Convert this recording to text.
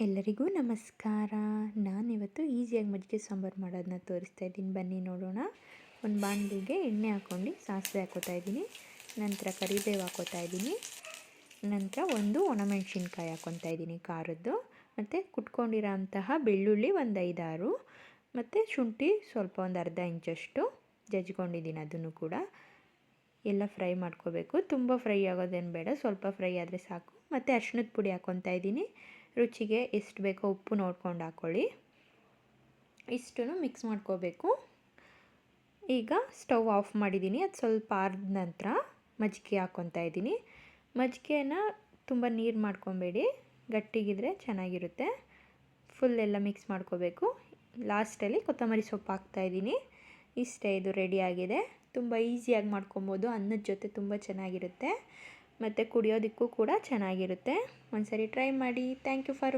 ಎಲ್ಲರಿಗೂ ನಮಸ್ಕಾರ. ನಾನಿವತ್ತು ಈಸಿಯಾಗಿ ಮಜ್ಜಿಗೆ ಸಾಂಬಾರು ಮಾಡೋದನ್ನ ತೋರಿಸ್ತಾ ಇದ್ದೀನಿ. ಬನ್ನಿ ನೋಡೋಣ. ಒಂದು ಬಾಣಲಿಗೆ ಎಣ್ಣೆ ಹಾಕ್ಕೊಂಡು ಸಾಸಿವೆ ಹಾಕೋತಾ ಇದ್ದೀನಿ. ನಂತರ ಕರಿಬೇವು ಹಾಕೋತಾ ಇದ್ದೀನಿ. ನಂತರ ಒಂದು ಒಣಮೆಣಸಿನ್ಕಾಯಿ ಹಾಕ್ಕೊತಾ ಇದ್ದೀನಿ ಖಾರದ್ದು. ಮತ್ತು ಕುಟ್ಕೊಂಡಿರೋ ಅಂತಹ ಬೆಳ್ಳುಳ್ಳಿ ಒಂದು 5-6 ಮತ್ತು ಶುಂಠಿ ಸ್ವಲ್ಪ ಒಂದು ಅರ್ಧ ಇಂಚಷ್ಟು ಜಜ್ಕೊಂಡಿದ್ದೀನಿ. ಅದನ್ನು ಕೂಡ ಎಲ್ಲ ಫ್ರೈ ಮಾಡ್ಕೋಬೇಕು. ತುಂಬ ಫ್ರೈ ಆಗೋದೇನು ಬೇಡ, ಸ್ವಲ್ಪ ಫ್ರೈ ಆದರೆ ಸಾಕು. ಮತ್ತು ಅರಿಶಿಣದ ಪುಡಿ ಹಾಕ್ಕೊತಾ ಇದ್ದೀನಿ. ರುಚಿಗೆ ಎಷ್ಟು ಬೇಕೋ ಉಪ್ಪು ನೋಡ್ಕೊಂಡು ಹಾಕ್ಕೊಳ್ಳಿ. ಇಷ್ಟನ್ನು ಮಿಕ್ಸ್ ಮಾಡ್ಕೋಬೇಕು. ಈಗ ಸ್ಟವ್ ಆಫ್ ಮಾಡಿದ್ದೀನಿ. ಅದು ಸ್ವಲ್ಪ ಆರಿದ ನಂತರ ಮಜ್ಜಿಗೆ ಹಾಕ್ಕೊತಾ ಇದ್ದೀನಿ. ಮಜ್ಜಿಗೆನ ತುಂಬ ನೀರು ಮಾಡ್ಕೊಬೇಡಿ, ಗಟ್ಟಿಗಿದ್ರೆ ಚೆನ್ನಾಗಿರುತ್ತೆ. ಫುಲ್ ಎಲ್ಲ ಮಿಕ್ಸ್ ಮಾಡ್ಕೋಬೇಕು. ಲಾಸ್ಟಲ್ಲಿ ಕೊತ್ತಂಬರಿ ಸೊಪ್ಪು ಹಾಕ್ತಾಯಿದ್ದೀನಿ. ಇಷ್ಟೇ, ಇದು ರೆಡಿಯಾಗಿದೆ. ತುಂಬ ಈಸಿಯಾಗಿ ಮಾಡ್ಕೊಬೋದು. ಅನ್ನದ ಜೊತೆ ತುಂಬ ಚೆನ್ನಾಗಿರುತ್ತೆ ಮತ್ತು ಕುಡಿಯೋದಕ್ಕೂ ಕೂಡ ಚೆನ್ನಾಗಿರುತ್ತೆ. ಒಂದ್ಸರಿ ಟ್ರೈ ಮಾಡಿ. Thank you for